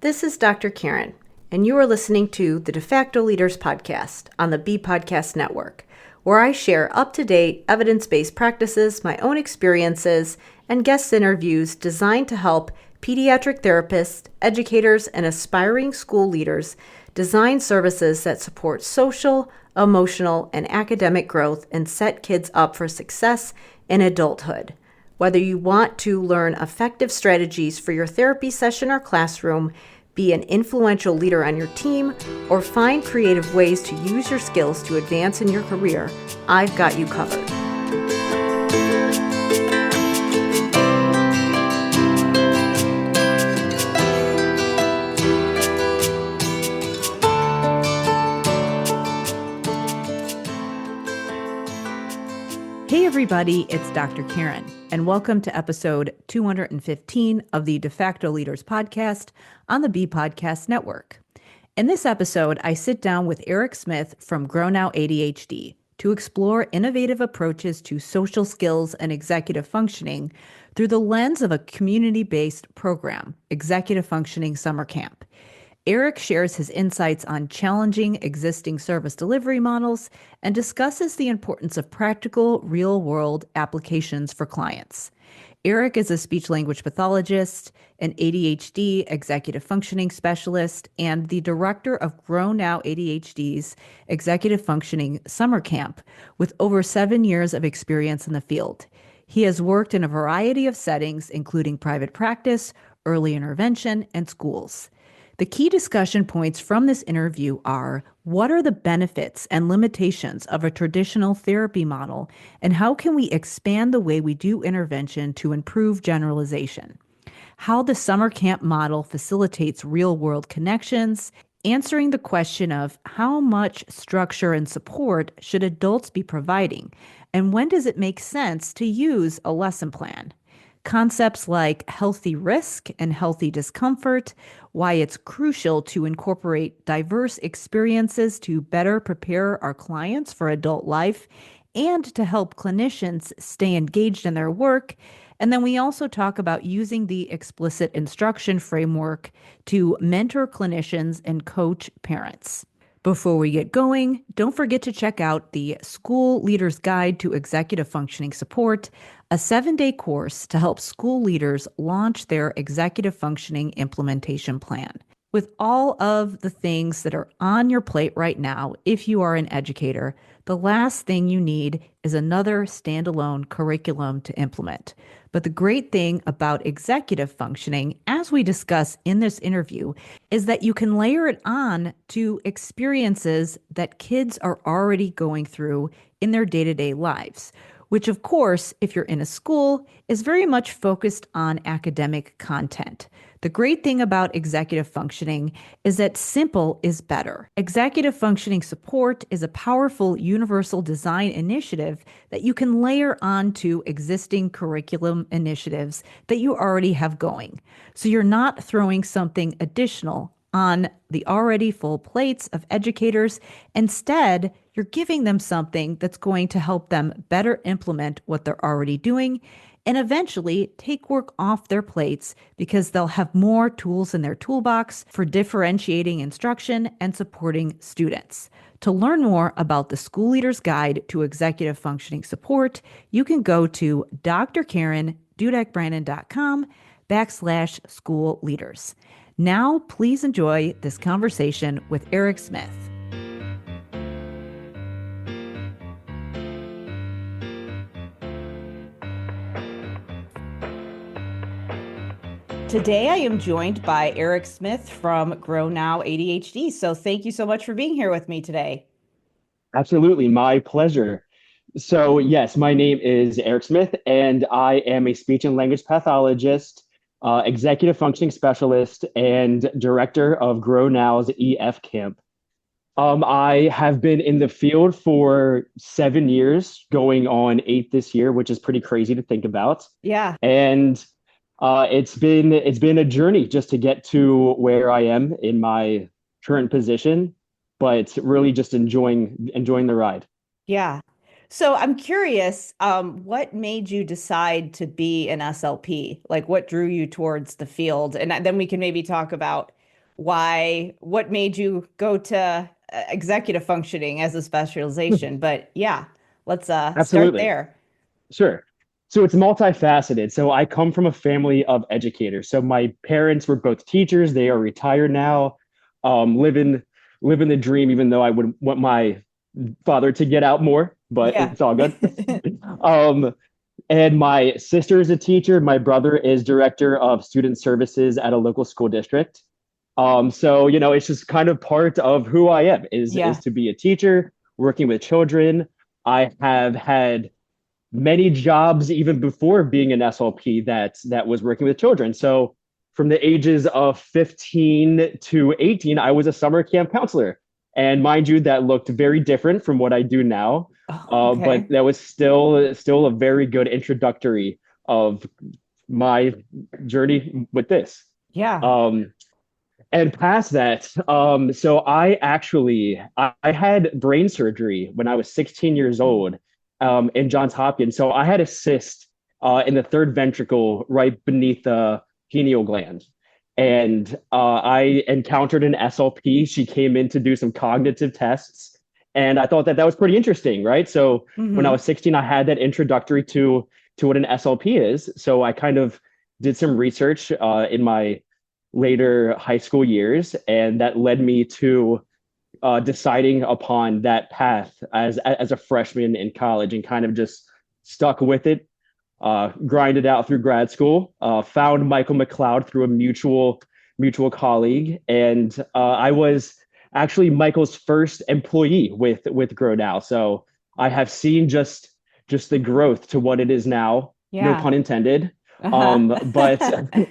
This is Dr. Karen, and you are listening to the De Facto Leaders Podcast on the B Podcast Network, where I share up-to-date, evidence-based practices, my own experiences, and guest interviews designed to help pediatric therapists, educators, and aspiring school leaders design services that support social, emotional, and academic growth and set kids up for success in adulthood. Whether you want to learn effective strategies for your therapy session or classroom, be an influential leader on your team, or find creative ways to use your skills to advance in your career, I've got you covered. Hey everybody, it's Dr. Karen, and welcome to episode 215 of the De Facto Leaders Podcast on the B Podcast Network. In this episode, I sit down with Eric Smith from GrowNOW ADHD to explore innovative approaches to social skills and executive functioning through the lens of a community-based program, Executive Functioning Summer Camp. Eric shares his insights on challenging existing service delivery models and discusses the importance of practical, real-world applications for clients. Eric is a speech-language pathologist, an ADHD executive functioning specialist, and the director of GrowNOW ADHD's Executive Functioning Summer Camp, with over 7 years of experience in the field. He has worked in a variety of settings, including private practice, early intervention, and schools. The key discussion points from this interview are: what are the benefits and limitations of a traditional therapy model, and how can we expand the way we do intervention to improve generalization? How the summer camp model facilitates real-world connections, answering the question of how much structure and support should adults be providing, and when does it make sense to use a lesson plan? Concepts like healthy risk and healthy discomfort, why it's crucial to incorporate diverse experiences to better prepare our clients for adult life and to help clinicians stay engaged in their work. And then we also talk about using the explicit instruction framework to mentor clinicians and coach parents. Before we get going, don't forget to check out the School Leader's Guide to Executive Functioning Support, a 7-day course to help school leaders launch their executive functioning implementation plan. With all of the things that are on your plate right now, if you are an educator, the last thing you need is another standalone curriculum to implement. But the great thing about executive functioning, as we discuss in this interview, is that you can layer it on to experiences that kids are already going through in their day-to-day lives, which, of course, if you're in a school, is very much focused on academic content. The great thing about executive functioning is that simple is better. Executive functioning support is a powerful universal design initiative that you can layer onto existing curriculum initiatives that you already have going. So you're not throwing something additional on the already full plates of educators. Instead, you're giving them something that's going to help them better implement what they're already doing and eventually take work off their plates because they'll have more tools in their toolbox for differentiating instruction and supporting students. To learn more about the School Leader's Guide to Executive Functioning Support, you can go to drkarendudek-brannan.com/school leaders. Now, please enjoy this conversation with Eric Smith. Today, I am joined by Eric Smith from GrowNOW ADHD. So thank you so much for being here with me today. Absolutely, my pleasure. So yes, my name is Eric Smith, and I am a speech and language pathologist, executive functioning specialist, and director of GrowNOW's EF Camp. I have been in the field for 7 years, going on 8 this year, which is pretty crazy to think about. Yeah. And it's been a journey just to get to where I am in my current position, but really just enjoying the ride. Yeah. So I'm curious, what made you decide to be an SLP? Like, what drew you towards the field? And then we can maybe talk about what made you go to executive functioning as a specialization. But yeah, let's start Absolutely. there. Sure. So it's multifaceted. So I come from a family of educators. So my parents were both teachers. They are retired now, living the dream, even though I would want my father to get out more, but Yeah. it's all good. Um, and my sister is a teacher. My brother is director of student services at a local school district. So it's just kind of part of who I am is Yeah. to be a teacher, working with children. I have had many jobs even before being an SLP that was working with children. So from the ages of 15 to 18, I was a summer camp counselor. And mind you, that looked very different from what I do now. Oh, But okay. that was still a very good introductory of my journey with this. Yeah. Um, and past that, so I had brain surgery when I was 16 years old, in Johns Hopkins. So I had a cyst in the third ventricle right beneath the pineal gland. And I encountered an SLP. She came in to do some cognitive tests. And I thought that was pretty interesting, right? So when I Hmm. was 16, I had that introductory to what an SLP is. So I kind of did some research in my later high school years, and that led me to deciding upon that path as a freshman in college, and kind of just stuck with it, grinded out through grad school, found Michael McLeod through a mutual colleague, and I was actually Michael's first employee with GrowNOW. So I have seen just the growth to what it is now. No Yeah. pun intended. But Uh-huh.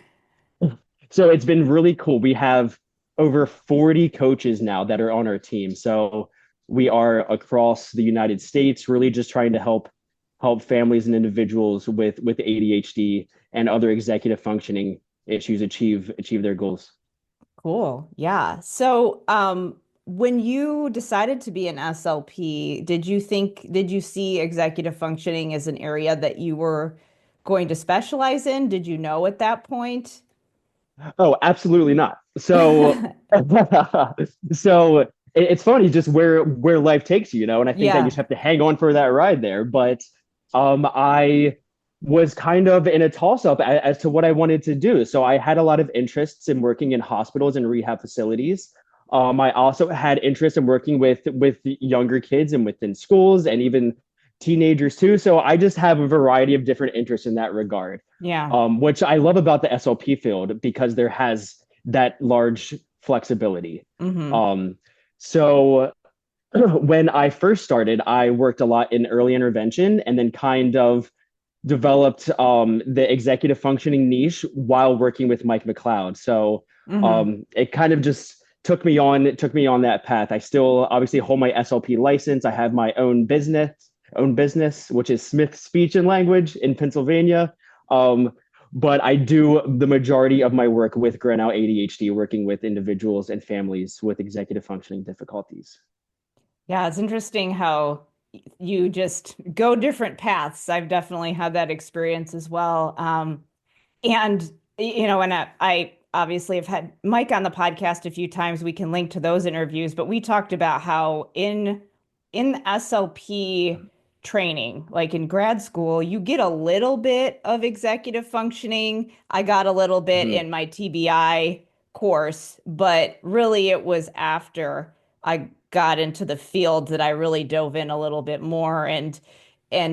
so it's been really cool. We have over 40 coaches now that are on our team. So we are across the United States, really just trying to help families and individuals with ADHD and other executive functioning issues achieve their goals. Cool. Yeah. So, when you decided to be an SLP, did you see executive functioning as an area that you were going to specialize in? Did you know at that point? Oh, absolutely not. So so it's funny just where life takes you, and I think that you just Yeah. have to hang on for that ride there. But I was kind of in a toss up as to what I wanted to do. So I had a lot of interests in working in hospitals and rehab facilities. I also had interest in working with younger kids and within schools and even teenagers too. So I just have a variety of different interests in that regard, Yeah. which I love about the SLP field because there has that large flexibility. Hmm. Um, so when I first started, I worked a lot in early intervention and then kind of developed the executive functioning niche while working with Mike McLeod. So Hmm. it kind of just took me on that path. I still obviously hold my SLP license. I have my own business, which is Smith Speech and Language in Pennsylvania. Um, but I do the majority of my work with GrowNOW ADHD, working with individuals and families with executive functioning difficulties. Yeah, it's interesting how you just go different paths. I've definitely had that experience as well. And and I obviously have had Mike on the podcast a few times. We can link to those interviews, but we talked about how in SLP training, like in grad school, you get a little bit of executive functioning. I got a little bit Mhm. in my TBI course, but really it was after I got into the field that I really dove in a little bit more. And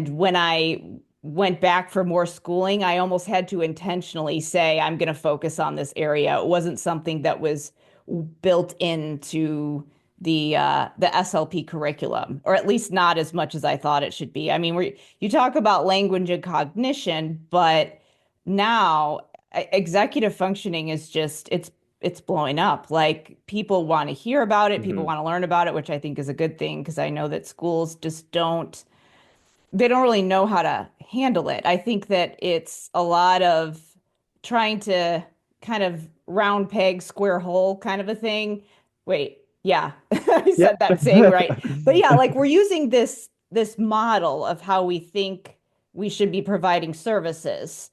when I went back for more schooling, I almost had to intentionally say, I'm going to focus on this area. It wasn't something that was built into the SLP curriculum, or at least not as much as I thought it should be. I mean, you talk about language and cognition, but now executive functioning is just it's blowing up. Like people want to hear about it, people Mhm. want to learn about it, which I think is a good thing because I know that schools just they don't really know how to handle it. I think that it's a lot of trying to kind of round peg, square hole kind of a thing. Wait, yeah, I said Yep. that saying right. But yeah, like we're using this model of how we think we should be providing services,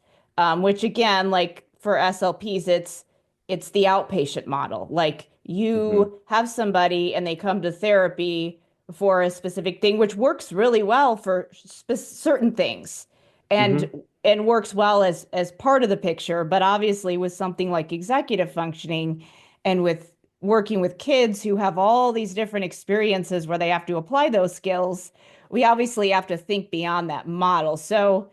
which again, like for SLPs, it's the outpatient model. Like Hmm. you have somebody and they come to therapy for a specific thing, which works really well for certain things and Hmm. and works well as part of the picture. But obviously with something like executive functioning and with working with kids who have all these different experiences where they have to apply those skills, we obviously have to think beyond that model. So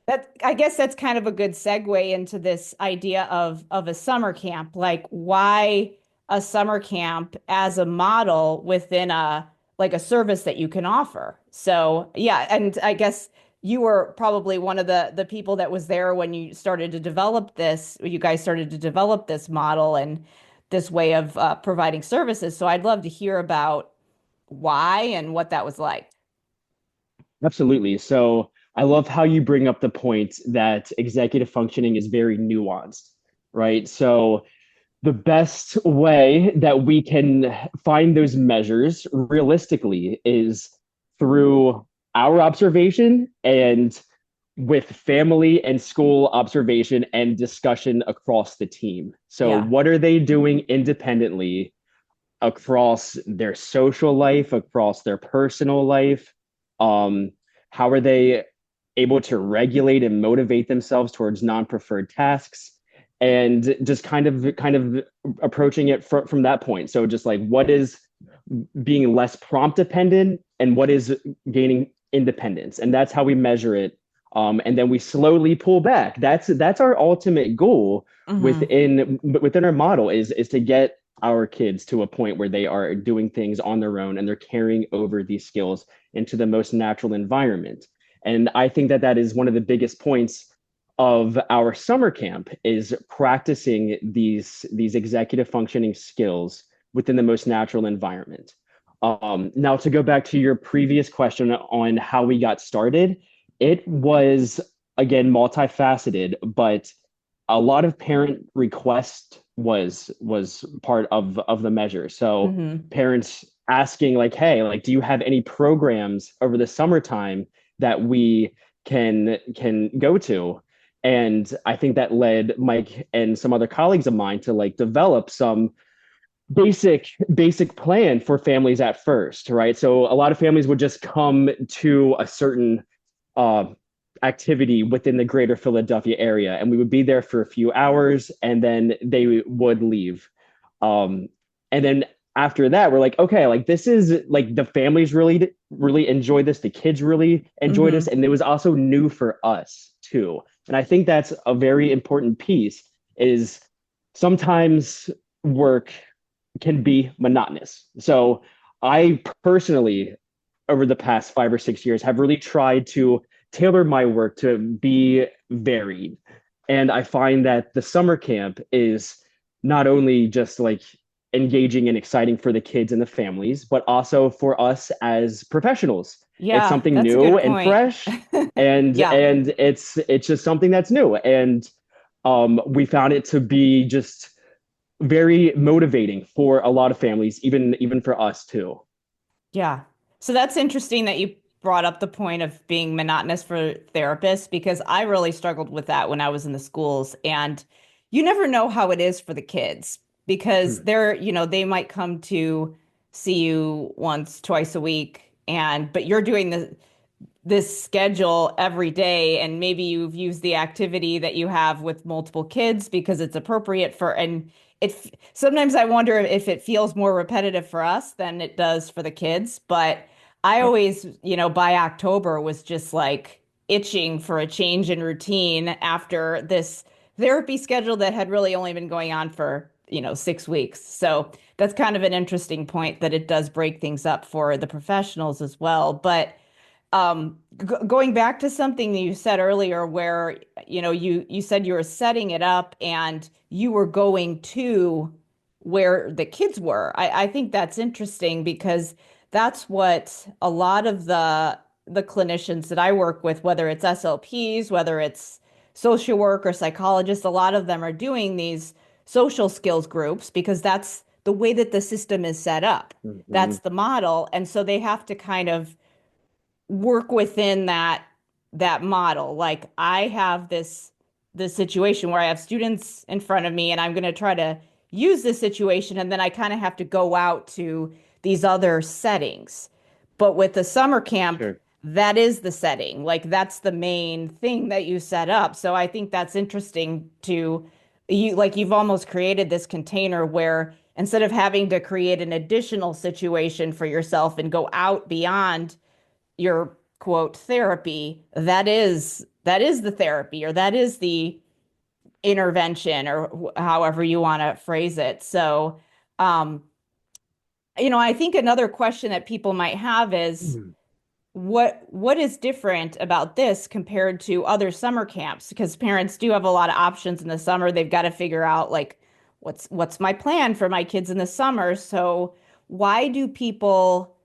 that I guess that's kind of a good segue into this idea of a summer camp. Like why a summer camp as a model within a like a service that you can offer. So yeah, and I guess you were probably one of the people that was there when you started to develop this, you guys started to develop this model and this way of providing services. So I'd love to hear about why and what that was like. Absolutely. So I love how you bring up the point that executive functioning is very nuanced, right? So the best way that we can find those measures realistically is through our observation and with family and school observation and discussion across the team. So, Yeah. what are they doing independently across their social life, across their personal life? Um, how are they able to regulate and motivate themselves towards non-preferred tasks? And just kind of approaching it from that point. So just like what is being less prompt dependent and what is gaining independence, and that's how we measure it. And then we slowly pull back. That's our ultimate goal Hmm. within our model is to get our kids to a point where they are doing things on their own and they're carrying over these skills into the most natural environment. And I think that that is one of the biggest points of our summer camp is practicing these executive functioning skills within the most natural environment. Now, to go back to your previous question on how we got started, it was again multifaceted, but a lot of parent request was part of the measure. So Hmm. parents asking like, "Hey, like, do you have any programs over the summertime that we can go to?" And I think that led Mike and some other colleagues of mine to like develop some basic plan for families at first, right? So a lot of families would just come to a certain uh, activity within the greater Philadelphia area, and we would be there for a few hours, and then they would leave. Um, and then after that, we're like, okay, like this is like the families really enjoy this, the kids really enjoy this, Hmm. and it was also new for us too. And I think that's a very important piece. Is sometimes work can be monotonous. So I personally, over the past 5 or 6 years, have really tried to tailor my work to be varied. And I find that the summer camp is not only just like engaging and exciting for the kids and the families, but also for us as professionals. It's Yeah, something that's a new good and point. fresh, and Yeah. it's just something that's new. And we found it to be just very motivating for a lot of families, even for us too. Yeah. So that's interesting that you brought up the point of being monotonous for therapists because I really struggled with that when I was in the schools. And you never know how it is for the kids because Hmm. they might come to see you once, twice a week, and but you're doing this schedule every day, and maybe you've used the activity that you have with multiple kids because it's appropriate for, and sometimes I wonder if it feels more repetitive for us than it does for the kids. But I Yep. always, by October was just like itching for a change in routine after this therapy schedule that had really only been going on for, 6 weeks. So that's kind of an interesting point that it does break things up for the professionals as well. But going back to something that you said earlier, where you said you were setting it up and you were going to where the kids were. I think that's interesting because that's what a lot of the clinicians that I work with, whether it's SLPs, whether it's social work or psychologists, a lot of them are doing these social skills groups because that's the way that the system is set up. Hmm. That's the model, and so they have to kind of work within that model. Like I have this the situation where I have students in front of me and I'm going to try to use this situation, and then I kind of have to go out to these other settings. But with the summer camp, Sure. that is the setting. Like that's the main thing that you set up. So I think that's interesting to you, like you've almost created this container where instead of having to create an additional situation for yourself and go out beyond your quote therapy, that is the therapy, or that is the intervention, or however you want to phrase it. So, um, I think another question that people might have is Mhm. what is different about this compared to other summer camps? Because parents do have a lot of options in the summer. They've got to figure out like what's my plan for my kids in the summer. So why do people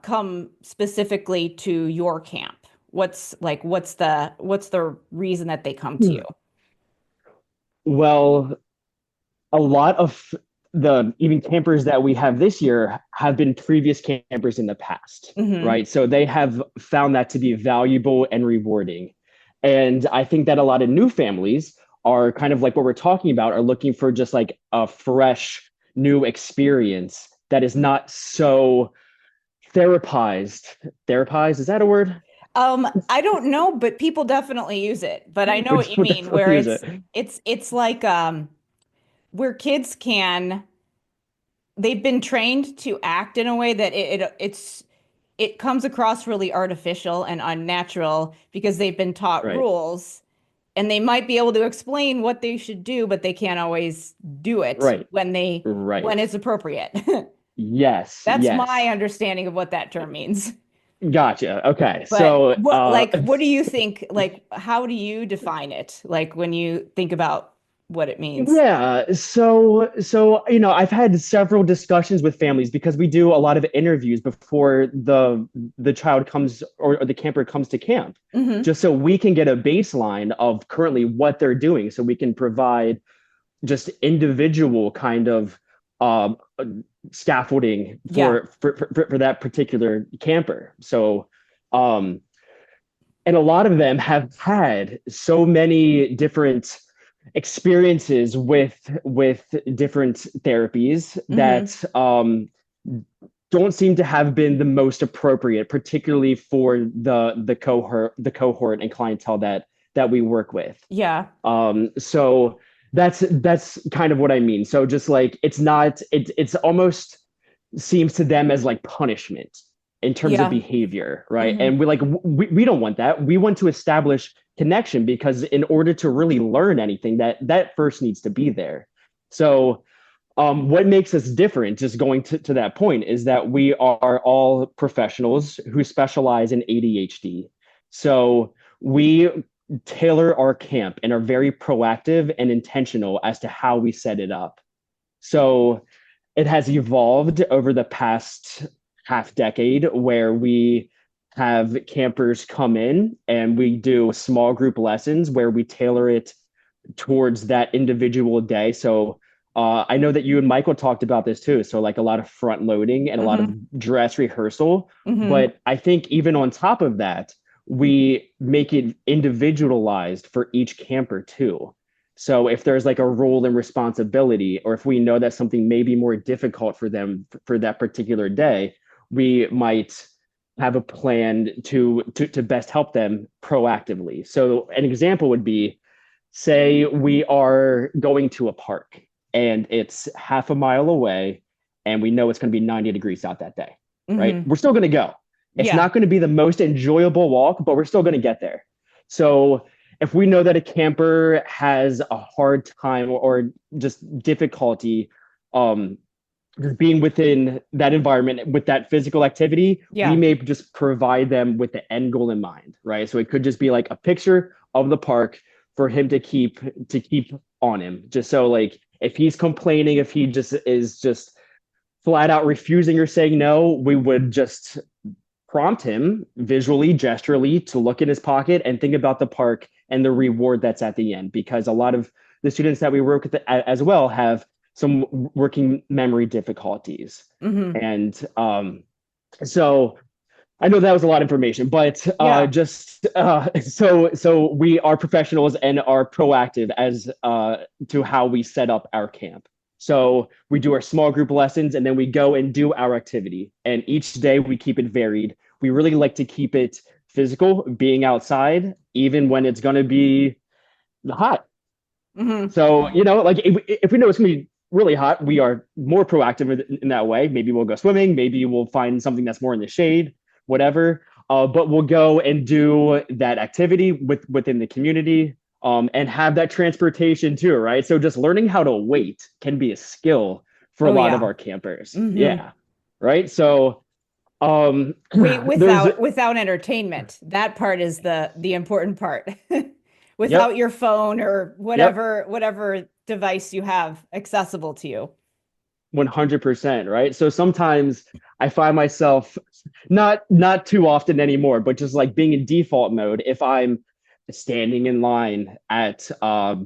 come specifically to your camp? What's the reason that they come to you? Well, a lot of the even campers that we have this year have been previous campers in the past, Hmm. right? So they have found that to be valuable and rewarding. And I think that a lot of new families are kind of like what we're talking about, are looking for just like a fresh new experience that is not so therapized. Therapized, is that a word? I don't know, but people definitely use it. But I know But what you people mean, definitely where use it's it. it's it's like where kids can they've been trained to act in a way that it comes across really artificial and unnatural because they've been taught Right, rules and they might be able to explain what they should do, but they can't always do it right, when right. it's appropriate. Yes, That's my yes. understanding of what that term means. Gotcha. Okay. But So, what do you think, like, how do you define it? Like when you think about what it means? yeah, I've had several discussions with families because we do a lot of interviews before the child comes, or the camper comes to camp, Hmm. just so we can get a baseline of currently what they're doing, so we can provide just individual kind of scaffolding Yeah. for that particular camper. So, um, and a lot of them have had so many different experiences with different therapies Hmm. that don't seem to have been the most appropriate, particularly for the cohort and clientele that we work with. Yeah. So that's kind of what I mean. So just like it's almost seems to them as like punishment in terms of Yeah. behavior, right? Hmm. And we don't want that. We want to establish connection, because in order to really learn anything, that first needs to be there. So what makes us different, just going to that point, is that we are all professionals who specialize in ADHD. So we tailor our camp and are very proactive and intentional as to how we set it up. So it has evolved over the past half decade, where we have campers come in and we do small group lessons where we tailor it towards that individual day. So I know that you and Michael talked about this too. So like a lot of front loading and a lot of Hmm. dress rehearsal. Hmm. But I think even on top of that, we make it individualized for each camper too. So if there's like a role and responsibility, or if we know that something may be more difficult for them for that particular day, we might have a plan to best help them proactively. So an example would be, say we are going to a park and it's half a mile away and we know it's going to be 90 degrees out that day, right? Hmm. We're still going to go. It's Yeah. not going to be the most enjoyable walk, but we're still going to get there. So if we know that a camper has a hard time or just difficulty um, being within that environment with that physical activity, we Yeah. may just provide them with the end goal in mind, right? So it could just be like a picture of the park for him to keep on him. Just so like if he's complaining, if he just is just flat out refusing or saying no, we would just prompt him visually, gesturally, to look in his pocket and think about the park and the reward that's at the end. Because a lot of the students that we work with as well have some working memory difficulties. Hmm. And so I know that was a lot of information, but Yeah. just so we are professionals and are proactive as to how we set up our camp. So we do our small group lessons and then we go and do our activity. And each day we keep it varied. We really like to keep it physical, being outside, even when it's going to be hot. Hmm. So, like if we know it's going to be really hot, we are more proactive in that way. Maybe we'll go swimming, maybe we'll find something that's more in the shade, whatever. But we'll go and do that activity within the community, and have that transportation too, right? So just learning how to wait can be a skill for a Oh lot of yeah. our campers. Hmm. Yeah. Right. So Wait there's without entertainment. That part is the important part. Without yep, your phone or yep. whatever device you have accessible to you. 100%, right? So sometimes I find myself not too often anymore, but just like being in default mode if I'm standing in line at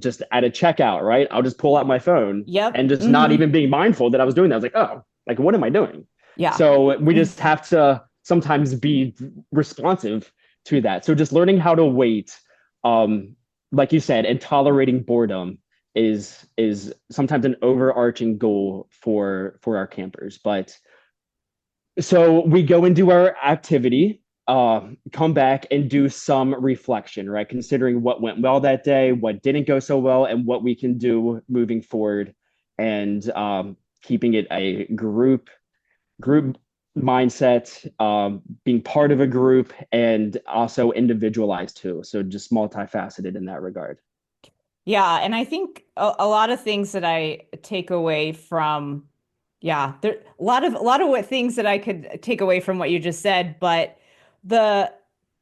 just at a checkout, right? I'll just pull out my phone Yep. and just not Hmm. even being mindful that I was doing that. I was like, oh, like what am I doing? Yeah. So we just have to sometimes be responsive to that. So just learning how to wait, um, like you said, and tolerating boredom is sometimes an overarching goal for our campers. But so we go and do our activity, come back and do some reflection, right? Considering what went well that day, what didn't go so well, and what we can do moving forward, and keeping it a group mindset, being part of a group, and also individualized too. So just multifaceted in that regard. Yeah, and I think a lot of things that I take away from, yeah, there a lot of what things that I could take away from what you just said, but the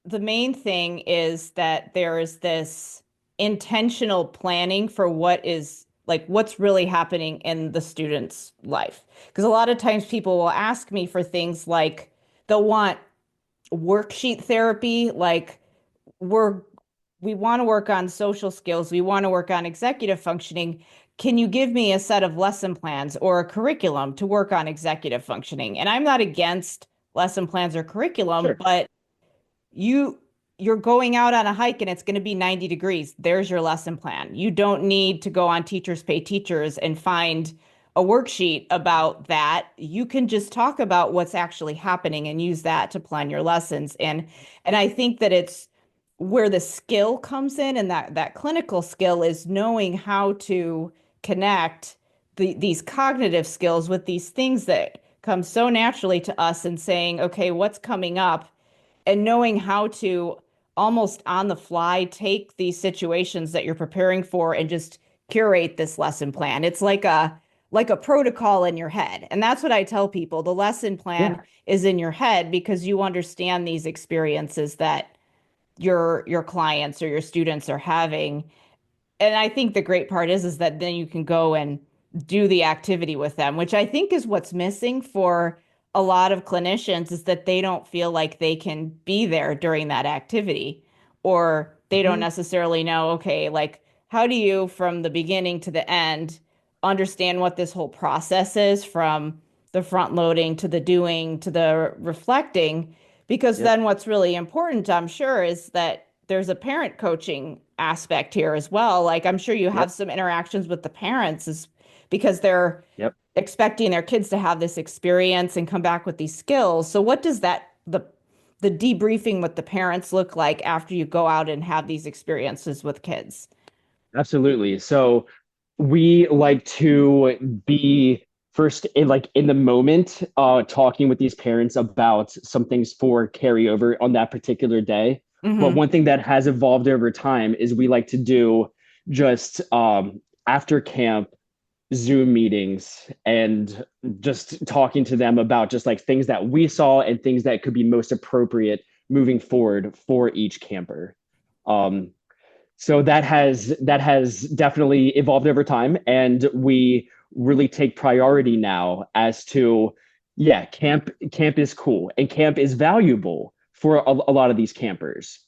the main thing is that there is this intentional planning for what is like what's really happening in the student's life. Because a lot of times people will ask me for things like they'll want worksheet therapy, like we're we want to work on social skills, we want to work on executive functioning. Can you give me a set of lesson plans or a curriculum to work on executive functioning? And I'm not against lesson plans or curriculum, Sure. but you you're going out on a hike and it's going to be 90 degrees. There's your lesson plan. You don't need to go on Teachers Pay Teachers and find a worksheet about that. You can just talk about what's actually happening and use that to plan your lessons. And I think that it's where the skill comes in, and that clinical skill is knowing how to connect these cognitive skills with these things that come so naturally to us, and saying, okay, what's coming up, and knowing how to almost on the fly take these situations that you're preparing for and just curate this lesson plan. It's like a protocol in your head. And that's what I tell people. The lesson plan Yeah. is in your head because you understand these experiences that your clients or your students are having. And I think the great part is that then you can go and do the activity with them, which I think is what's missing for a lot of clinicians, is that they don't feel like they can be there during that activity, or they don't Mhm. necessarily know, okay, like how do you from the beginning to the end understand what this whole process is, from the front loading to the doing to the reflecting? Because Yep. then what's really important, I'm sure, is that there's a parent coaching aspect here as well. Like I'm sure you have Yep. some interactions with the parents, is because they're Yep. expecting their kids to have this experience and come back with these skills. So what does the debriefing with the parents look like after you go out and have these experiences with kids? Absolutely. So we like to be first in the moment, talking with these parents about some things for carryover on that particular day. But Hmm. one thing that has evolved over time is we like to do just after camp Zoom meetings, and just talking to them about just like things that we saw and things that could be most appropriate moving forward for each camper. Um, so that has definitely evolved over time, and we really take priority now as to, yeah, camp is cool and camp is valuable for a lot of these campers,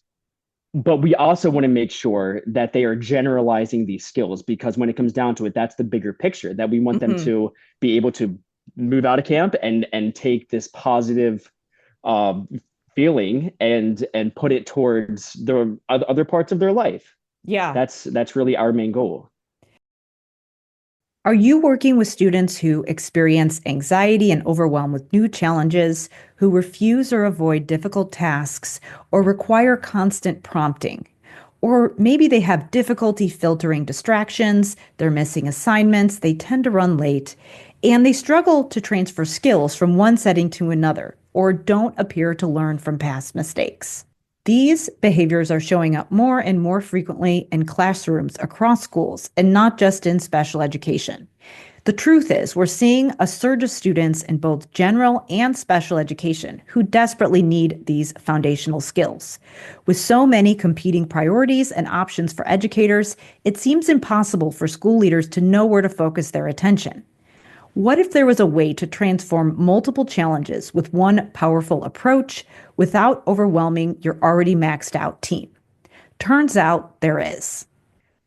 but we also want to make sure that they are generalizing these skills, because when it comes down to it, that's the bigger picture, that we want them Hmm. to be able to move out of camp and take this positive, um, feeling and put it towards the other parts of their life. Yeah. That's really our main goal. Are you working with students who experience anxiety and overwhelm with new challenges, who refuse or avoid difficult tasks, or require constant prompting? Or maybe they have difficulty filtering distractions, they're missing assignments, they tend to run late, and they struggle to transfer skills from one setting to another, or don't appear to learn from past mistakes. These behaviors are showing up more and more frequently in classrooms across schools and not just in special education. The truth is, we're seeing a surge of students in both general and special education who desperately need these foundational skills. With so many competing priorities and options for educators, it seems impossible for school leaders to know where to focus their attention. What if there was a way to transform multiple challenges with one powerful approach without overwhelming your already maxed out team? Turns out there is.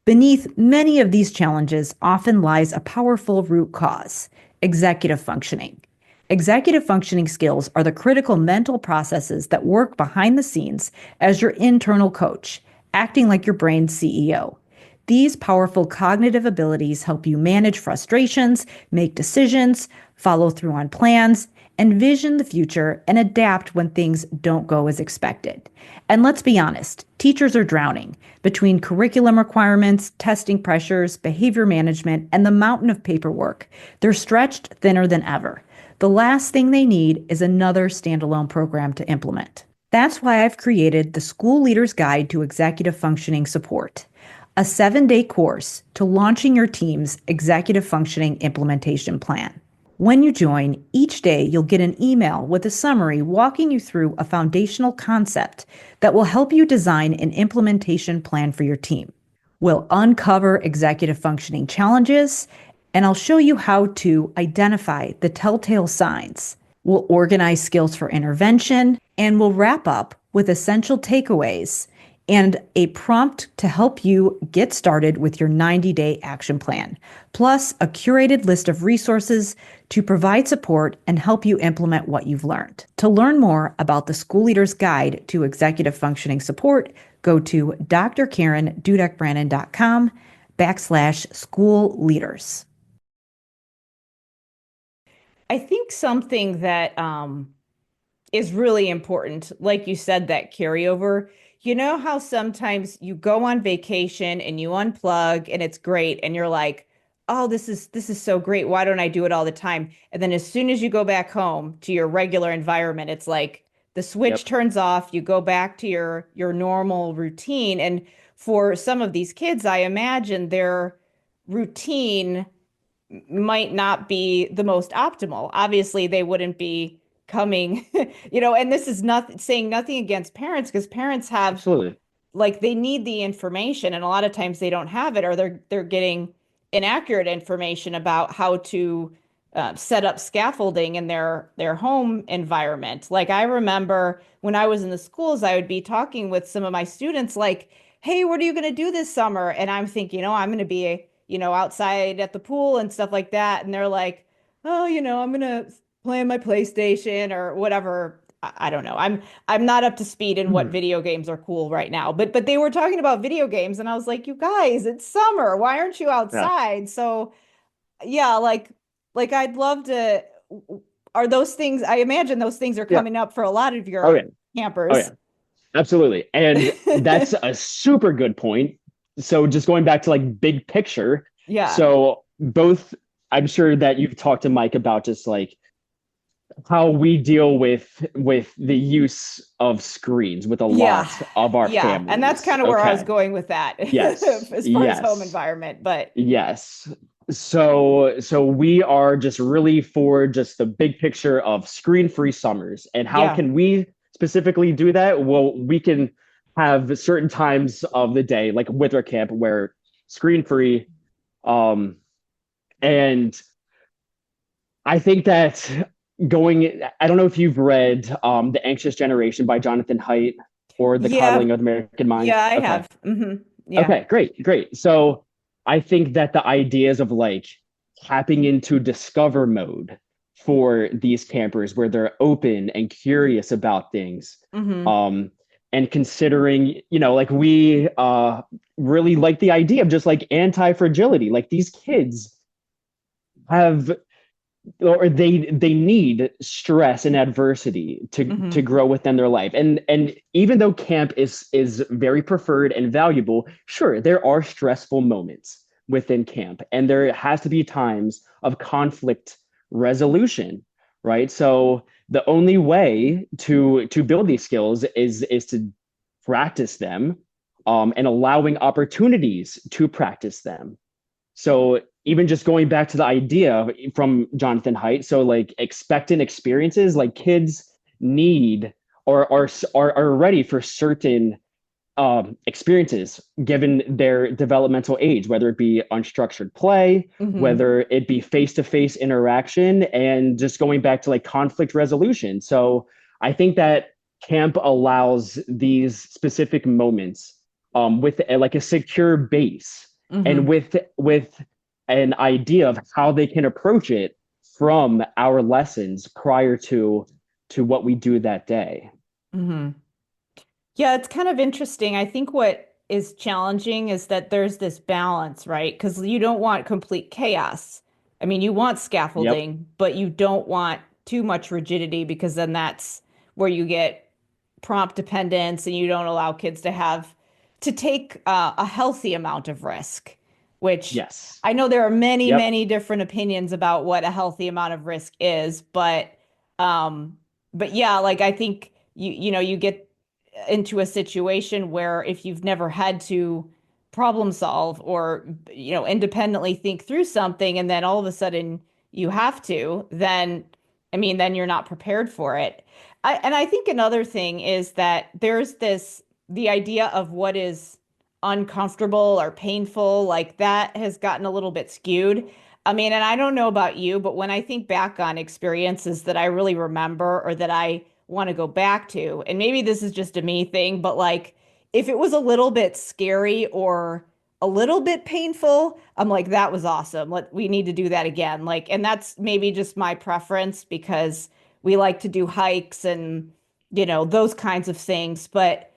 Beneath many of these challenges often lies a powerful root cause: executive functioning. Executive functioning skills are the critical mental processes that work behind the scenes as your internal coach, acting like your brain's CEO. These powerful cognitive abilities help you manage frustrations, make decisions, follow through on plans, envision the future, and adapt when things don't go as expected. And let's be honest, teachers are drowning between curriculum requirements, testing pressures, behavior management, and the mountain of paperwork. They're stretched thinner than ever. The last thing they need is another standalone program to implement. That's why I've created the School Leader's Guide to Executive Functioning Support, a 7-day course to launching your team's executive functioning implementation plan. When you join, each day you'll get an email with a summary walking you through a foundational concept that will help you design an implementation plan for your team. We'll uncover executive functioning challenges, and I'll show you how to identify the telltale signs. We'll organize skills for intervention, and we'll wrap up with essential takeaways and a prompt to help you get started with your 90-day action plan, plus a curated list of resources to provide support and help you implement what you've learned. To learn more about the School Leader's Guide to Executive Functioning Support, go to drkarendudek-brannan.com/school leaders. I think something that is really important, like you said, that carryover. You know how sometimes you go on vacation and you unplug and it's great and you're like, "Oh, this is so great. Why don't I do it all the time?" And then as soon as you go back home to your regular environment, it's like the switch Yep. turns off, you go back to your normal routine. And for some of these kids, I imagine their routine might not be the most optimal. Obviously, they wouldn't be coming, and this is not saying nothing against parents, because parents have, Absolutely. like, they need the information and a lot of times they don't have it, or they're getting inaccurate information about how to set up scaffolding in their home environment. Like, I remember when I was in the schools, I would be talking with some of my students like, "Hey, what are you going to do this summer?" And I'm thinking, "Oh, I'm going to be, outside at the pool and stuff like that." And they're like, "Oh, I'm going to play on my PlayStation or whatever." I don't know. I'm not up to speed in what Mhm. video games are cool right now. But they were talking about video games and I was like, "You guys, it's summer. Why aren't you Yeah. outside?" So yeah, like I'd love to. Are those things, I imagine those things are Yeah. coming up for a lot of Oh yeah. your Oh campers. yeah. Absolutely. And that's a super good point. So just going back to like big picture. Yeah. So both, I'm sure that you've talked to Mike about just like how we deal with the use of screens with a Yeah. lot of our Yeah. And that's families. kind of where I was Okay. going with that Yes. as far as home Yes. environment. But Yes. So we are just really for just the big picture of screen-free summers. And how yeah. can we specifically do that? Well, we can have certain times of the day, like winter camp, where screen-free. Um, and I think that I don't know if you've read The Anxious Generation by Jonathan Haidt or The Yeah. Coddling of the American Mind. Yeah, I Okay. have. Yeah. Okay, great, great. So I think that the ideas of like tapping into discover mode, for these campers where they're open and curious about things. Mm-hmm. Um, and considering, like we really like the idea of just like anti-fragility. Like these kids have or they need stress and adversity to Mm-hmm. grow within their life. And even though camp is very preferred and valuable, sure, there are stressful moments within camp, and there has to be times of conflict resolution, right? So the only way to build these skills is to practice them, and allowing opportunities to practice them. So even just going back to the idea from Jonathan Haidt, so like expectant experiences, like kids need or are ready for certain experiences given their developmental age, whether it be unstructured play, Mm-hmm. whether it be face-to-face interaction, and just going back to like conflict resolution. So I think that camp allows these specific moments with like a secure base and Mm-hmm. with an idea of how they can approach it from our lessons prior to what we do that day. Mm-hmm. Yeah, it's kind of interesting. I think what is challenging is that there's this balance, right? Because you don't want complete chaos. I mean, you want Yep. scaffolding, but you don't want too much rigidity because then that's where you get prompt dependence and you don't allow kids to take a healthy amount of risk, which Yes. I know there are many, Yep. many different opinions about what a healthy amount of risk is, um, but yeah, like I think you get into a situation where if you've never had to problem solve or independently think through something and then all of a sudden you have to, then I mean then you're not prepared for it. And I think another thing is that there's the idea of what is uncomfortable or painful, like that has gotten a little bit skewed. I mean, and I don't know about you, but when I think back on experiences that I really remember or that I want to go back to, and maybe this is just a me thing, but like if it was a little bit scary or a little bit painful, I'm like, that was awesome. We need to do that again. Like, and that's maybe just my preference because we like to do hikes and, those kinds of things. But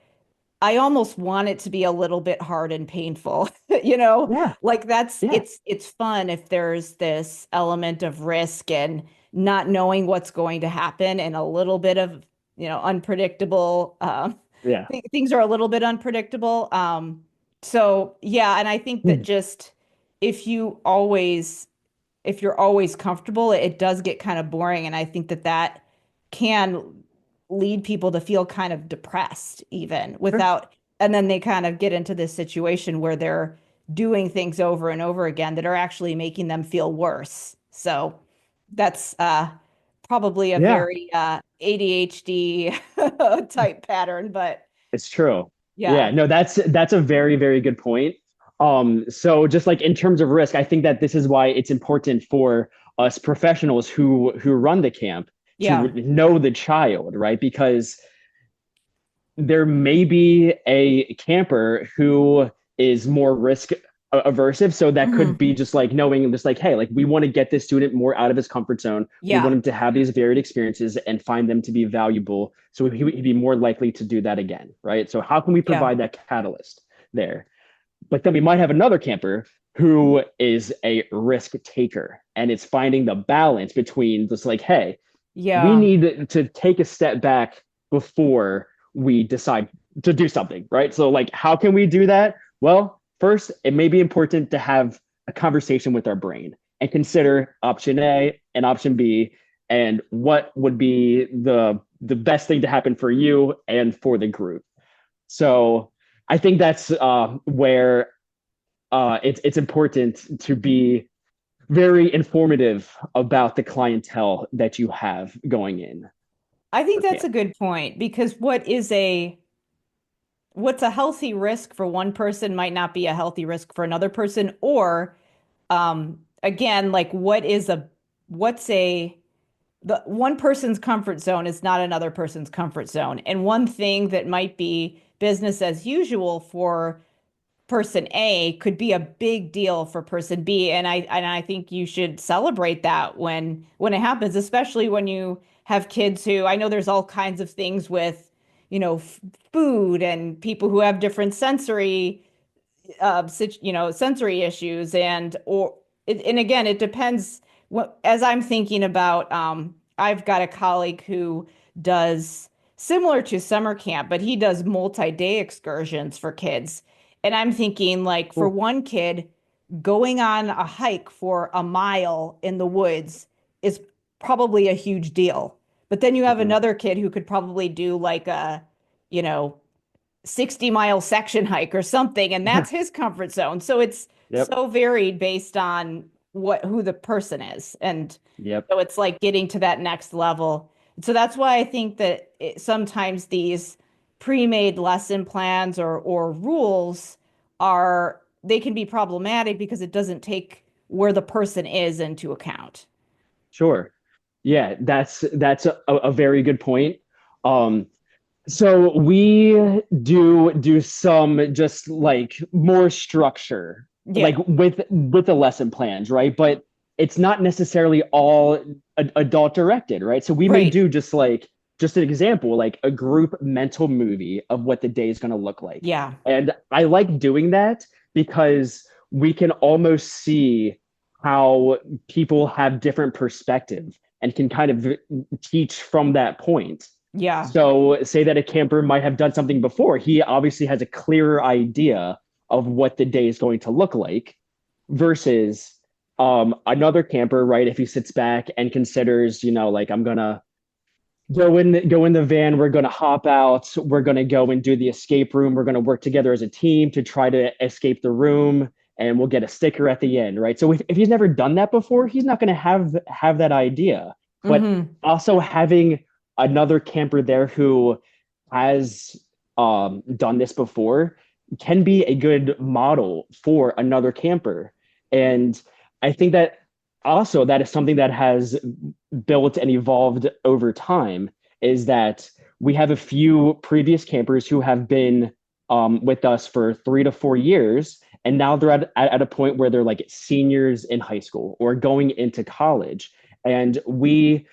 I almost want it to be a little bit hard and painful, Yeah. like that's Yeah. it's fun if there's this element of risk and not knowing what's going to happen and a little bit of, unpredictable Yeah. things are a little bit unpredictable. So yeah, and I think that Hmm. just if you always if you're always comfortable, it does get kind of boring. And I think that that can lead people to feel kind of depressed, even Sure. without, and then they kind of get into this situation where they're doing things over and over again that are actually making them feel worse. So that's probably a Yeah. very ADHD type pattern, but It's true. Yeah, yeah, no, that's a very, very good point. So just like in terms of risk, I think that this is why it's important for us professionals who run the camp to yeah, know the child, right? Because there may be a camper who is more risk aversive. So that could hmm be just like knowing just like, hey, like we want to get this student more out of his comfort zone. We want yeah, him to have these varied experiences and find them to be valuable. So he'd be more likely to do that again, right? So how can we yeah, provide that catalyst there? But then we might have another camper who is a risk taker, and it's finding the balance between just like, hey, we yeah, need to take a step back before we decide to do something, right? So, like, how can we do that? Well, first, it may be important to have a conversation with our brain and consider option A and option B and what would be the best thing to happen for you and for the group. So, I think that's where it's important to be very informative about the clientele that you have going in I think for that's a camp. good point because what's a healthy risk for one person might not be a healthy risk for another person. Or again, like what's a the one person's comfort zone is not another person's comfort zone. And one thing that might be business as usual for person A could be a big deal for person B. And I think you should celebrate that when it happens, especially when you have kids who I know there's all kinds of things with, food and people who have different sensory issues and again, it depends what as I'm thinking about I've got a colleague who does similar to summer camp, but he does multi-day excursions for kids. And I'm thinking like for Cool. one kid, going on a hike for a mile in the woods is probably a huge deal. But then you have Hmm. another kid who could probably do like a, you know, 60-mile section hike or something, and that's his comfort zone. So it's Yep. so varied based on who the person is. And Yep. so it's like getting to that next level. So that's why I think that sometimes these pre-made lesson plans or rules they can be problematic because it doesn't take where the person is into account. Sure. Yeah, that's a very good point. Um, So we do some just like more structure, Yeah, like with the lesson plans, right? But it's not necessarily all adult directed, right? So we may right. do just an example, like a group mental movie of what the day is going to look like. Yeah, And I like doing that because we can almost see how people have different perspective and can kind of teach from that point. yeah, So, say that a camper might have done something before. He obviously has a clearer idea of what the day is going to look like versus another camper, right? If he sits back and considers, like I'm gonna go in the van, we're gonna hop out, we're gonna go and do the escape room, we're gonna work together as a team to try to escape the room, and we'll get a sticker at the end, right? So if he's never done that before, he's not gonna have that idea. But hmm, also having another camper there who has done this before can be a good model for another camper. And I think that also that is something that has built and evolved over time is that we have a few previous campers who have been with us for 3 to 4 years. And now they're at a point where they're like seniors in high school or going into college. And we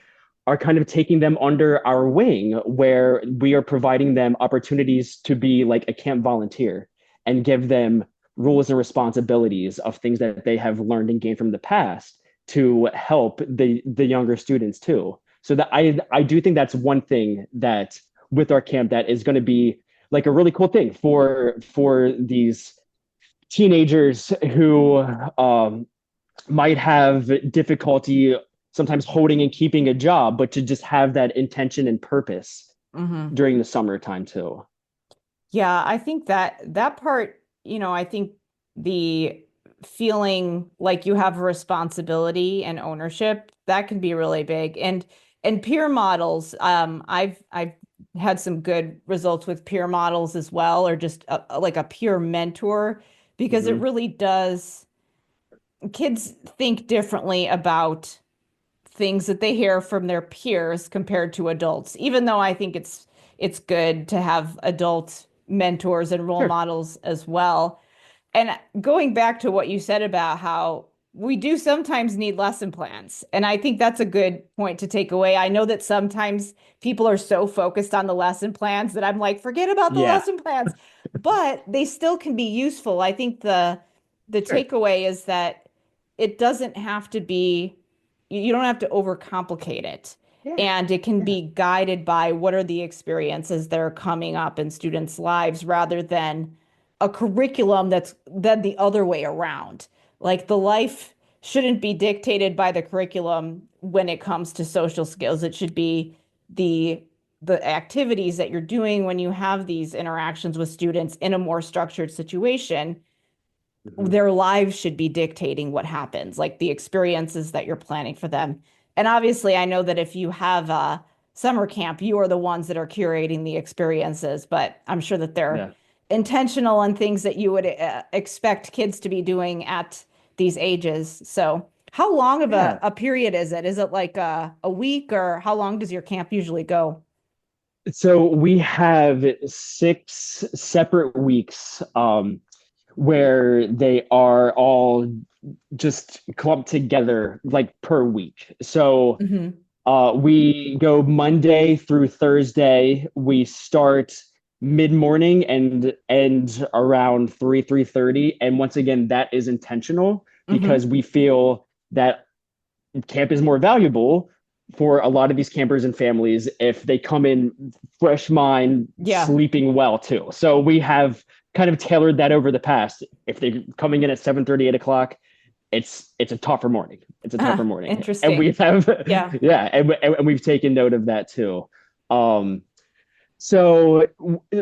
are kind of taking them under our wing where we are providing them opportunities to be like a camp volunteer and give them rules and responsibilities of things that they have learned and gained from the past to help the younger students too. So that I do think that's one thing that with our camp that is going to be like a really cool thing for these teenagers who might have difficulty sometimes holding and keeping a job, but to just have that intention and purpose hmm. during the summertime too. Yeah, I think that part, I think the feeling like you have a responsibility and ownership, that can be really big. And peer models, I've had some good results with peer models as well, or just like a peer mentor, because it Mm-hmm. really does, kids think differently about things that they hear from their peers compared to adults, even though I think it's good to have adult mentors and role Sure. models as well. And going back to what you said about how we do sometimes need lesson plans, and I think that's a good point to take away. I know that sometimes people are so focused on the lesson plans that I'm like, forget about the Yeah. lesson plans, but they still can be useful. I think the Sure. takeaway is that it doesn't have to be, you don't have to overcomplicate it. Yeah. And it can Yeah. be guided by what are the experiences that are coming up in students' lives rather than a curriculum that's then the other way around. Like the life shouldn't be dictated by the curriculum when it comes to social skills. It should be the the activities that you're doing when you have these interactions with students in a more structured situation. Mm-hmm. Their lives should be dictating what happens, like the experiences that you're planning for them. And obviously, I know that if you have a summer camp, you are the ones that are curating the experiences, but I'm sure that they're Yeah. intentional and things that you would expect kids to be doing at these ages. So, how long of Yeah. a period is it? Is it like a week, or how long does your camp usually go? So we have 6 separate weeks. where they are all just clumped together like per week. So Hmm. we go Monday through Thursday. We start mid morning and end around 3:30. And once again, that is intentional because Hmm. we feel that camp is more valuable for a lot of these campers and families if they come in fresh mind, Yeah. sleeping well too. So we have kind of tailored that over the past. If they're coming in at 7:30, 8 o'clock, it's a tougher morning. It's a tougher morning, and we Interesting. have Yeah. yeah, and we've taken note of that too. Um, so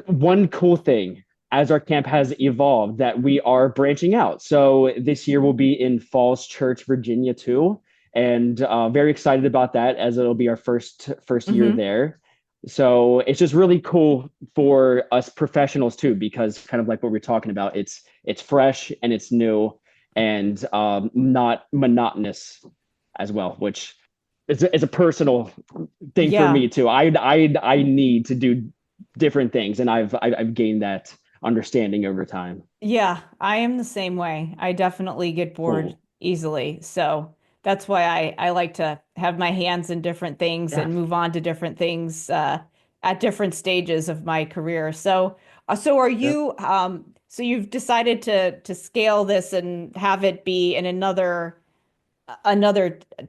one cool thing as our camp has evolved that we are branching out. So this year we'll be in Falls Church, Virginia too, and very excited about that as it'll be our first year Hmm. there. So it's just really cool for us professionals too, because kind of like what we're talking about, it's fresh and it's new and not monotonous as well, which is a personal thing for Yeah. me too. I need to do different things, and I've gained that understanding over time. Yeah, I am the same way. I definitely get bored Cool. easily. So that's why I like to have my hands in different things Yeah. and move on to different things at different stages of my career. So are Yep. you so you've decided to scale this and have it be in another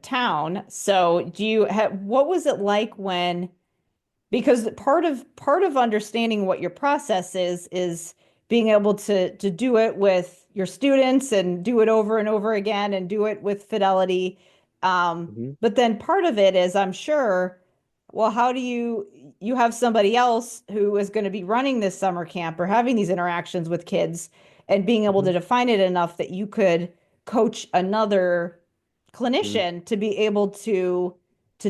town. So do you have what was it like when because part of understanding what your process is being able to do it with your students and do it over and over again and do it with fidelity. Mhm. But then part of it is, I'm sure, well, how do you have somebody else who is going to be running this summer camp or having these interactions with kids and being able to Mhm. define it enough that you could coach another Mhm. clinician to be able to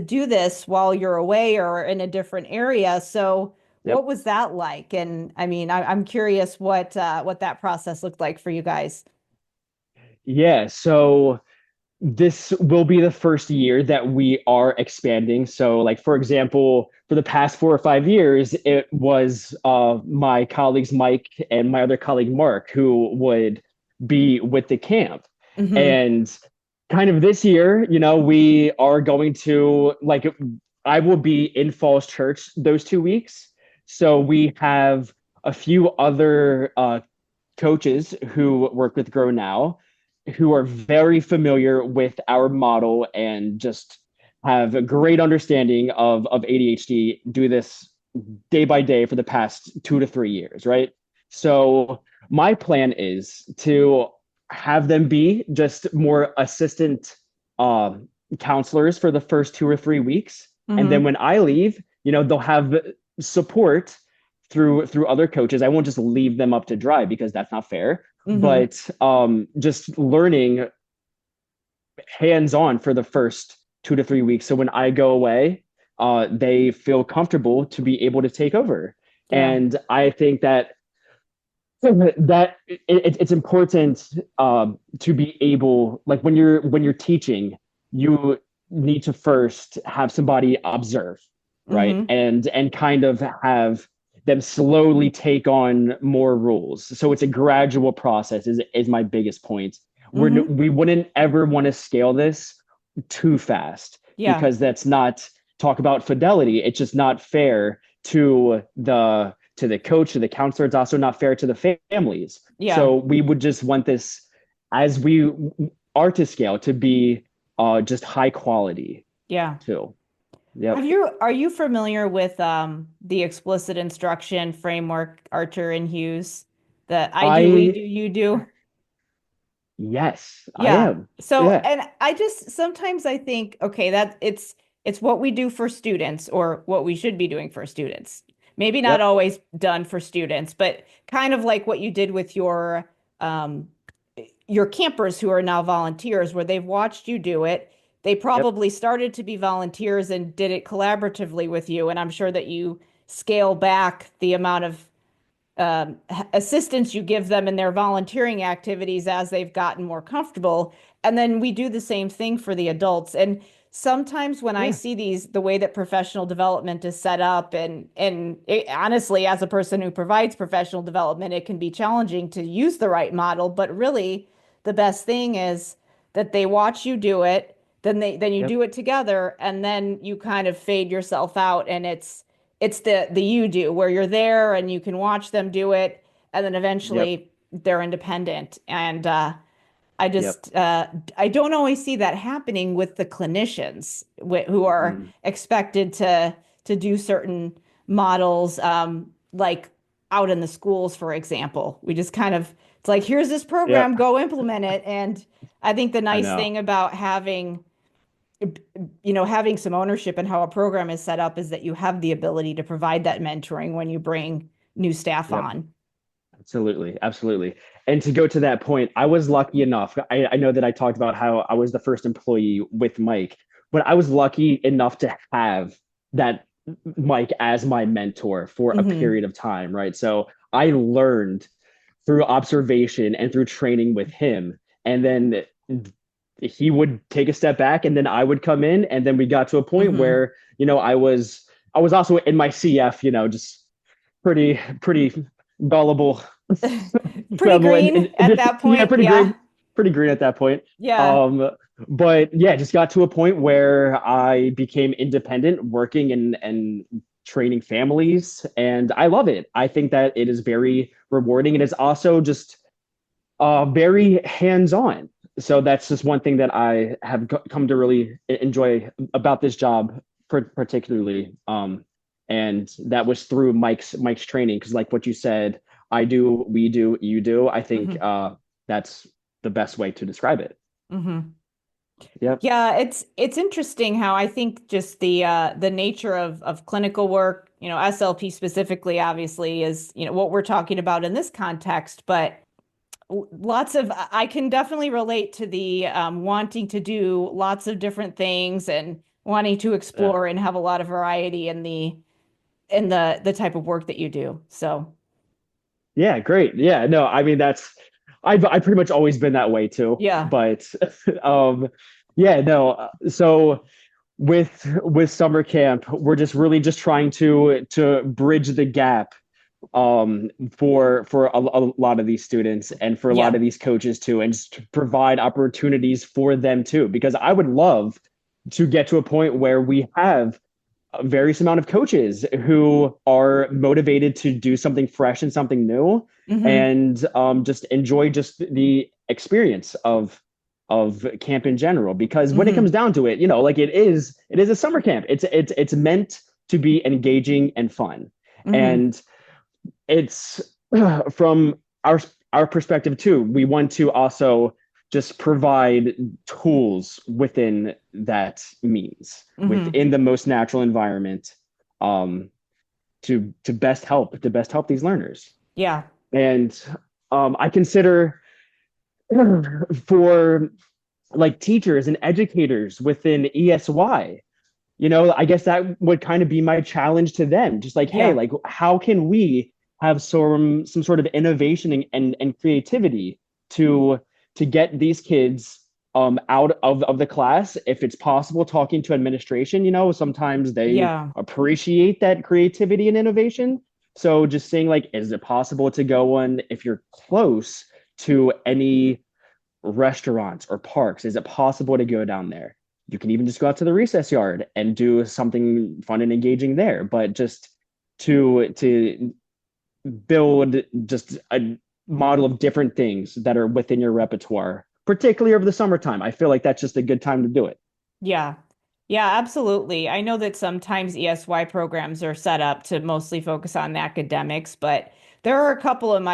do this while you're away or in a different area. So Yep. what was that like? And I mean, I'm curious what that process looked like for you guys. Yeah. So this will be the first year that we are expanding. So, like for example, for the past 4 or 5 years, it was my colleagues Mike and my other colleague Mark who would be with the camp. Hmm. And kind of this year, we are going to like I will be in Falls Church those 2 weeks. So we have a few other coaches who work with Grow Now, who are very familiar with our model and just have a great understanding of ADHD, do this day by day for the past 2 to 3 years, right? So my plan is to have them be just more assistant counselors for the first 2 or 3 weeks. And then Hmm. when I leave, they'll have support through other coaches. I won't just leave them up to dry because that's not fair. Hmm. But just learning hands on for the first 2 to 3 weeks. So when I go away, they feel comfortable to be able to take over. Yeah. And I think that it's important to be able, like when you're teaching, you need to first have somebody observe, right, Hmm. and kind of have them slowly take on more rules. So it's a gradual process. Is my biggest point. Hmm. We wouldn't ever want to scale this too fast Yeah. because that's not talk about fidelity. It's just not fair to the coach, to the counselor. It's also not fair to the families. Yeah. So we would just want this as we are to scale to be just high quality Yeah. too. Yep. Are you familiar with the explicit instruction framework, Archer and Hughes? The I do, we do, I you do. yes, I Yeah. am. So, Yeah. and I just sometimes I think, okay, that it's what we do for students or what we should be doing for students. Maybe not Yep. always done for students, but kind of like what you did with um your campers who are now volunteers, where they've watched you do it. They Yep. probably started to be volunteers and did it collaboratively with you, and I'm sure that you scale back the amount of assistance you give them in their volunteering activities as they've gotten more comfortable. And then we do the same thing for the adults. And sometimes when I Yeah. see the way that professional development is set up, honestly, as a person who provides professional development, it can be challenging to use the right model. But really, the best thing is that they watch you do it, then you Yep. do it together, and then you kind of fade yourself out, and it's the you do where you're there and you can watch them do it, and then Yep. eventually they're independent. And I Yep. just I don't always see that happening with the clinicians who are Mhm. expected to do certain models, like out in the schools, for example. We just kind of it's like, here's this program, Yep. go implement it. And I think the I nice know. thing about having some ownership in how a program is set up is that you have the ability to provide that mentoring when you bring new staff Yep. on. Absolutely. Absolutely. And to go to that point, I was lucky enough. I know that I talked about how I was the first employee with Mike, but I was lucky enough to have that Mike as my mentor for a Hmm. period of time, right? So I learned through observation and through training with him. And then he would take a step back and then I would come in. And then we got to a point Hmm. where, I was also in my CF, just pretty gullible Pretty level green at that yeah, point. Yeah. pretty green at that point. Yeah. Um, but yeah, just got to a point where I became independent, working and training families, and I love it. I think that it is very rewarding, and it's also just very hands-on. So that's just one thing that I have come to really enjoy about this job, particularly. And that was through Mike's training, because like what you said, I do, we do, you do. I think Hmm. that's the best way to describe it. Hmm. Yep. Yeah, it's interesting how I think just the nature of clinical work, SLP specifically, obviously, is, what we're talking about in this context, but lots of I can definitely relate to the wanting to do lots of different things and wanting to Yeah. explore and have a lot of variety in the type of work that you do. So, Yeah, great. Yeah, no, I mean I pretty much always been that way too. yeah. But yeah, no. So with summer camp, we're just really just trying to bridge the gap for a lot of these students and for a lot Yeah. of these coaches too, and just to provide opportunities for them too, because I would love to get to a point where we have a various amount of coaches who are motivated to do something fresh and something new, Hmm. and just enjoy just the experience of camp in general. Because when it comes Hmm. down to it, like it is a summer camp. It's meant to be engaging and fun, Hmm. and it's from our perspective too. We want to also just provide tools within that means, Hmm. within the most natural environment, um, to best help these learners. Yeah. And I consider for like teachers and educators within ESY, I guess that would kind of be my challenge to them. Just like, hey, Yeah. like, how can we have some sort of innovation and creativity to to get these kids out of the class, if it's possible, talking to administration. Sometimes they Yeah. appreciate that creativity and innovation. So just saying, like, is it possible to go on, if you're close to any restaurants or parks, is it possible to go down there? You can even just go out to the recess yard and do something fun and engaging there. But just to build just a model of different things that are within your repertoire, particularly over the summertime. I feel like that's just a good time to do it. Yeah. Yeah, absolutely. I know that sometimes ESY programs are set up to mostly focus on academics, but there are a couple of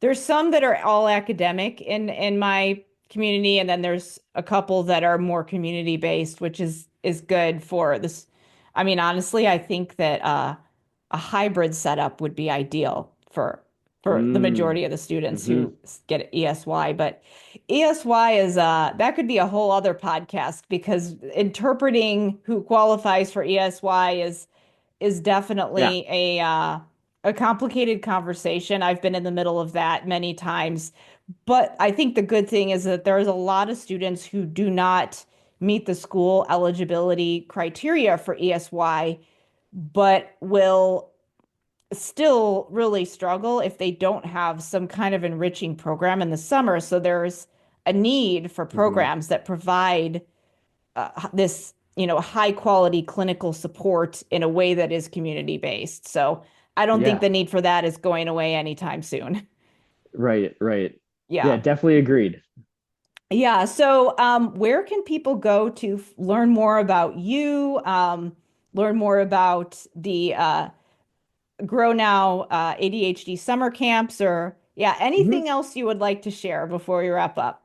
there's some that are all academic in my community, and then there's a couple that are more community based, which is good for this. I mean, honestly, I think that a hybrid setup would be ideal for the Mm, majority of the students hmm. who get ESY, but ESY is that could be a whole other podcast because interpreting who qualifies for ESY is Yeah. definitely a complicated conversation. I've been in the middle of that many times, but I think the good thing is that there's a lot of students who do not meet the school eligibility criteria for ESY, but will still really struggle if they don't have some kind of enriching program in the summer. So there's a need for Mhm. programs that provide this, high quality clinical support in a way that is community based. So I don't think Yeah, the need for that is going away anytime soon. right, right. Yeah, Yeah. definitely agreed. Yeah. So, where can people go to learn more about you, learn more about the Grow Now ADHD summer camps, or yeah, Mhm. anything else you would like to share before we wrap up?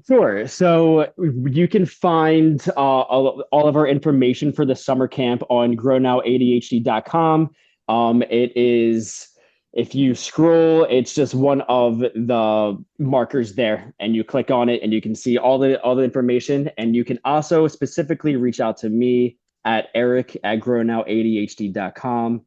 Sure. So you can find all of our information for the summer camp on GrowNowADHD.com. It is, if you scroll, it's just one of the markers there, and you click on it, and you can see all the information. And you can also specifically reach out to me at Eric@GrowNowADHD.com.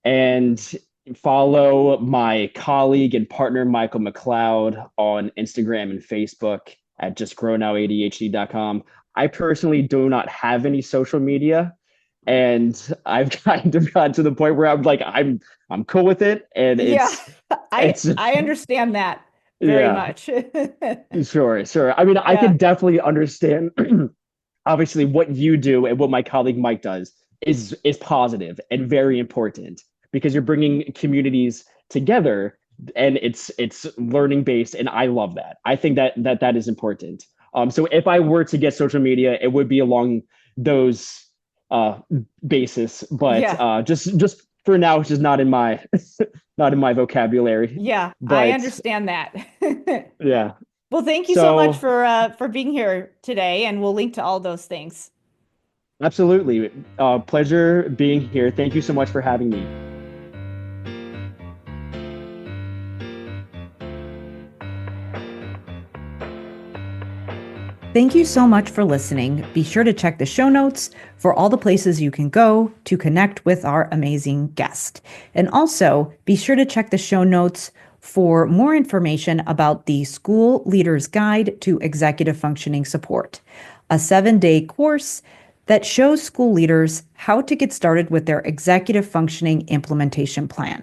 And follow my colleague and partner Michael McLeod on Instagram and Facebook at just GrowNowADHD.com. I personally do not have any social media, and I've kind of gotten to the point where I'm cool with it, and Yeah, I it's I understand that very yeah, much. sure. I mean, I Yeah. can definitely understand obviously what you do and what my colleague Mike does is positive and very important because you're bringing communities together, and it's learning based, and I love that. I think that is important. So if I were to get social media, it would be along those uh basis, but Yeah. just for now it's just not in my not in my vocabulary. Yeah, I But understand that. yeah, Well, thank you so much so for being here today, and we'll link to all those things. absolutely, pleasure being here. Thank you so much for having me. Thank you so much for listening. Be sure to check the show notes for all the places you can go to connect with our amazing guest. And also be sure to check the show notes for more information about the School Leader's Guide to Executive Functioning Support, a 7-day course that shows school leaders how to get started with their executive functioning implementation plan.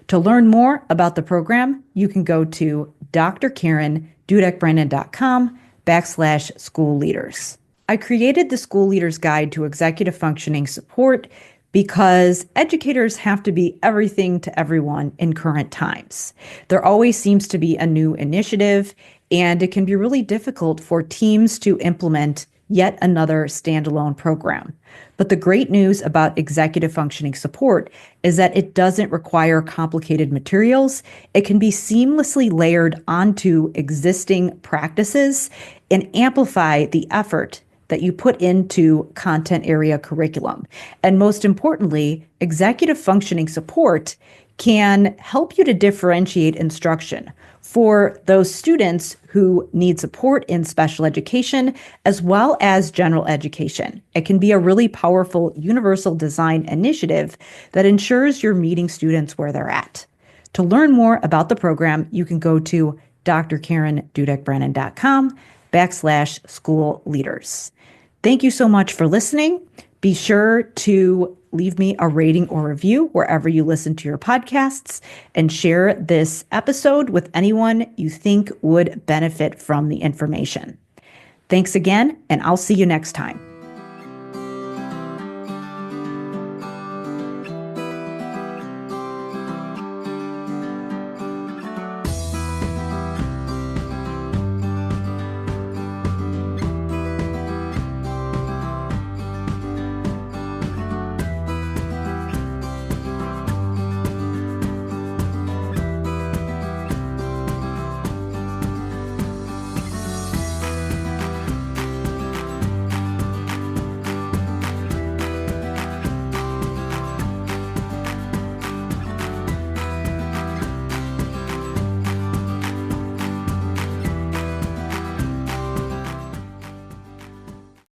To learn more about the program, you can go to drkarendudek-brannan.com/school leaders. I created the School Leaders Guide to Executive Functioning Support because educators have to be everything to everyone in current times. There always seems to be a new initiative, and it can be really difficult for teams to implement yet another standalone program. But the great news about executive functioning support is that it doesn't require complicated materials. It can be seamlessly layered onto existing practices and amplify the effort that you put into content area curriculum. And most importantly, executive functioning support can help you to differentiate instruction for those students who need support in special education as well as general education. It can be a really powerful universal design initiative that ensures you're meeting students where they're at. To learn more about the program, you can go to drkarendudek-brannan.com/school leaders. Thank you so much for listening. Be sure to leave me a rating or review wherever you listen to your podcasts and share this episode with anyone you think would benefit from the information. Thanks again, and I'll see you next time.